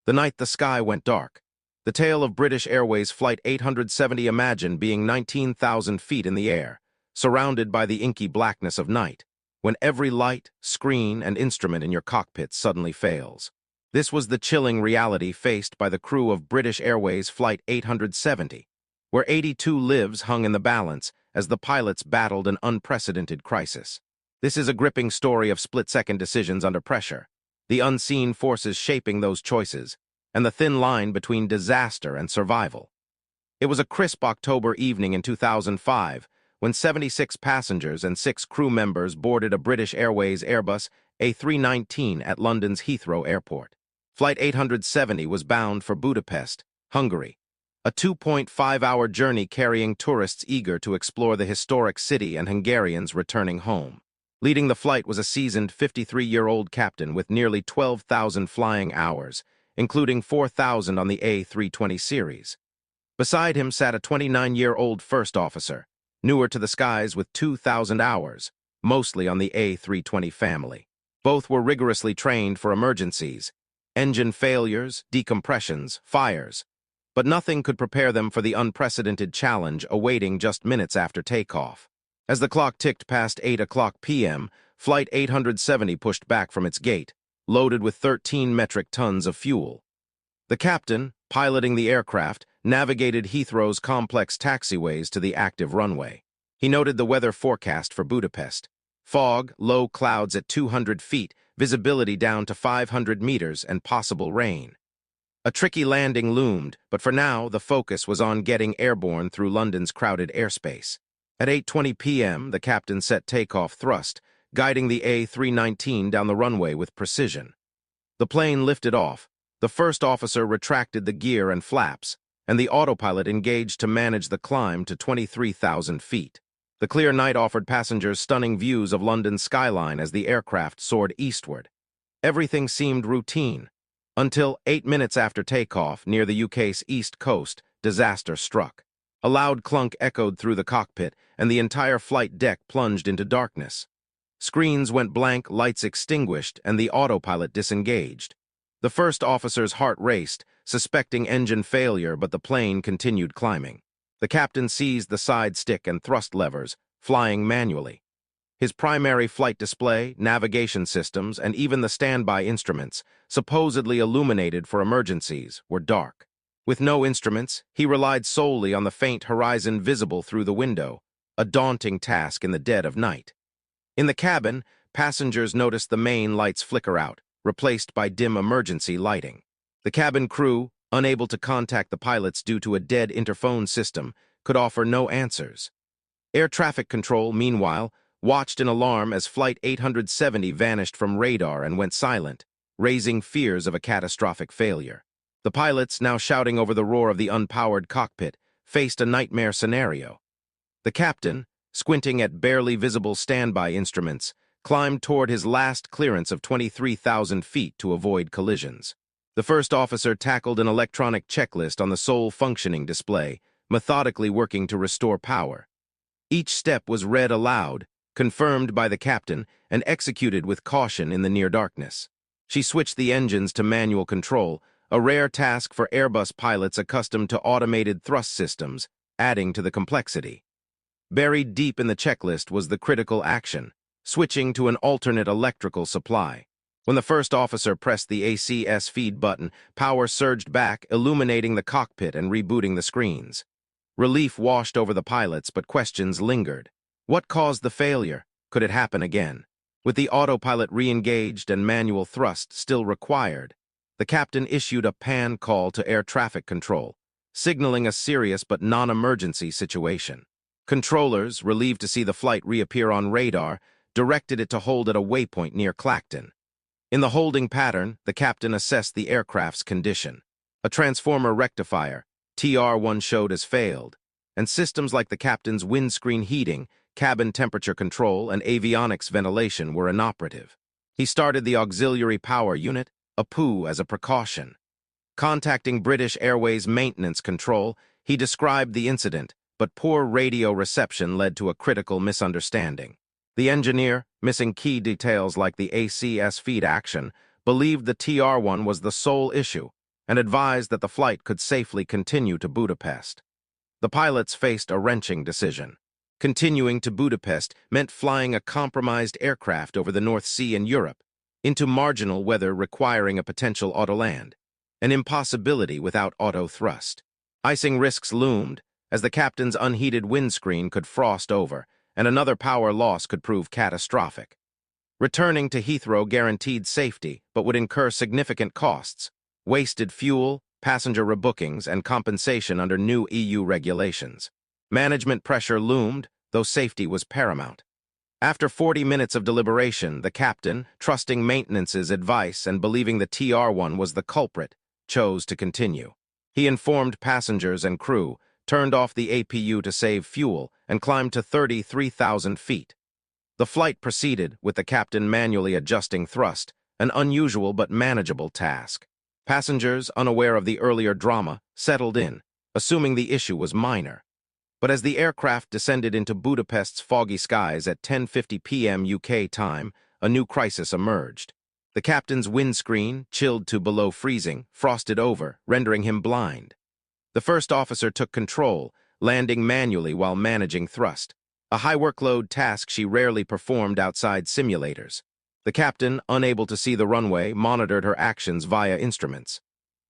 The night the sky went dark. The tale of British Airways Flight 870. Imagine being 19,000 feet in the air, surrounded by the inky blackness of night, when every light, screen, and instrument in your cockpit suddenly fails. This was the chilling reality faced by the crew of British Airways Flight 870, where 82 lives hung in the balance as the pilots battled an unprecedented crisis. This is a gripping story of split-second decisions under pressure, the unseen forces shaping those choices, and the thin line between disaster and survival. It was a crisp October evening in 2005 when 76 passengers and 6 crew members boarded a British Airways Airbus A319 at London's Heathrow Airport. Flight 870 was bound for Budapest, Hungary, a 2.5-hour journey carrying tourists eager to explore the historic city and Hungarians returning home. Leading the flight was a seasoned 53-year-old captain with nearly 12,000 flying hours, including 4,000 on the A320 series. Beside him sat a 29-year-old first officer, newer to the skies with 2,000 hours, mostly on the A320 family. Both were rigorously trained for emergencies, engine failures, decompressions, fires, but nothing could prepare them for the unprecedented challenge awaiting just minutes after takeoff. As the clock ticked past 8 p.m., Flight 870 pushed back from its gate, loaded with 13 metric tons of fuel. The captain, piloting the aircraft, navigated Heathrow's complex taxiways to the active runway. He noted the weather forecast for Budapest: fog, low clouds at 200 feet, visibility down to 500 meters, and possible rain. A tricky landing loomed, but for now the focus was on getting airborne through London's crowded airspace. At 8:20 p.m., the captain set takeoff thrust, guiding the A319 down the runway with precision. The plane lifted off, the first officer retracted the gear and flaps, and the autopilot engaged to manage the climb to 23,000 feet. The clear night offered passengers stunning views of London's skyline as the aircraft soared eastward. Everything seemed routine, until 8 minutes after takeoff, near the UK's east coast, disaster struck. A loud clunk echoed through the cockpit, and the entire flight deck plunged into darkness. Screens went blank, lights extinguished, and the autopilot disengaged. The first officer's heart raced, suspecting engine failure, but the plane continued climbing. The captain seized the side stick and thrust levers, flying manually. His primary flight display, navigation systems, and even the standby instruments, supposedly illuminated for emergencies, were dark. With no instruments, he relied solely on the faint horizon visible through the window, a daunting task in the dead of night. In the cabin, passengers noticed the main lights flicker out, replaced by dim emergency lighting. The cabin crew, unable to contact the pilots due to a dead interphone system, could offer no answers. Air traffic control, meanwhile, watched in alarm as Flight 870 vanished from radar and went silent, raising fears of a catastrophic failure. The pilots, now shouting over the roar of the unpowered cockpit, faced a nightmare scenario. The captain, squinting at barely visible standby instruments, climbed toward his last clearance of 23,000 feet to avoid collisions. The first officer tackled an electronic checklist on the sole functioning display, methodically working to restore power. Each step was read aloud, confirmed by the captain, and executed with caution in the near darkness. She switched the engines to manual control, a rare task for Airbus pilots accustomed to automated thrust systems, adding to the complexity. Buried deep in the checklist was the critical action: switching to an alternate electrical supply. When the first officer pressed the ACS feed button, power surged back, illuminating the cockpit and rebooting the screens. Relief washed over the pilots, but questions lingered. What caused the failure? Could it happen again? With the autopilot re-engaged and manual thrust still required, the captain issued a pan call to air traffic control, signaling a serious but non-emergency situation. Controllers, relieved to see the flight reappear on radar, directed it to hold at a waypoint near Clacton. In the holding pattern, the captain assessed the aircraft's condition. A transformer rectifier, TR1, showed as failed, and systems like the captain's windscreen heating, cabin temperature control, and avionics ventilation were inoperative. He started the auxiliary power unit, a POO, as a precaution. Contacting British Airways Maintenance Control, he described the incident, but poor radio reception led to a critical misunderstanding. The engineer, missing key details like the ACS feed action, believed the TR1 was the sole issue, and advised that the flight could safely continue to Budapest. The pilots faced a wrenching decision. Continuing to Budapest meant flying a compromised aircraft over the North Sea and Europe, into marginal weather requiring a potential autoland, an impossibility without auto-thrust. Icing risks loomed, as the captain's unheated windscreen could frost over, and another power loss could prove catastrophic. Returning to Heathrow guaranteed safety, but would incur significant costs, wasted fuel, passenger rebookings, and compensation under new EU regulations. Management pressure loomed, though safety was paramount. After 40 minutes of deliberation, the captain, trusting maintenance's advice and believing the TR-1 was the culprit, chose to continue. He informed passengers and crew, turned off the APU to save fuel, and climbed to 33,000 feet. The flight proceeded, with the captain manually adjusting thrust, an unusual but manageable task. Passengers, unaware of the earlier drama, settled in, assuming the issue was minor. But as the aircraft descended into Budapest's foggy skies at 10:50 p.m. UK time, a new crisis emerged. The captain's windscreen, chilled to below freezing, frosted over, rendering him blind. The first officer took control, landing manually while managing thrust, a high-workload task she rarely performed outside simulators. The captain, unable to see the runway, monitored her actions via instruments.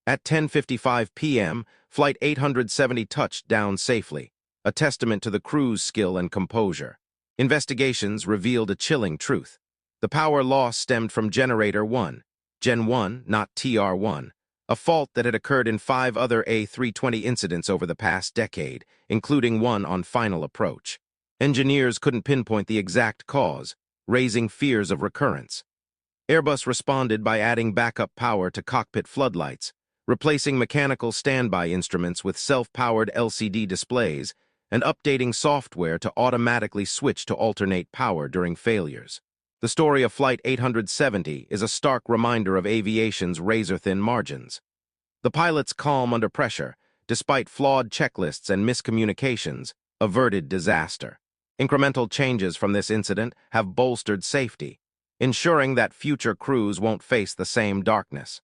At 10:55 p.m., Flight 870 touched down safely, a testament to the crew's skill and composure. Investigations revealed a chilling truth. The power loss stemmed from Generator 1, Gen 1, not TR-1, a fault that had occurred in 5 other A320 incidents over the past decade, including one on final approach. Engineers couldn't pinpoint the exact cause, raising fears of recurrence. Airbus responded by adding backup power to cockpit floodlights, replacing mechanical standby instruments with self-powered LCD displays, and updating software to automatically switch to alternate power during failures. The story of Flight 870 is a stark reminder of aviation's razor-thin margins. The pilot's calm under pressure, despite flawed checklists and miscommunications, averted disaster. Incremental changes from this incident have bolstered safety, ensuring that future crews won't face the same darkness.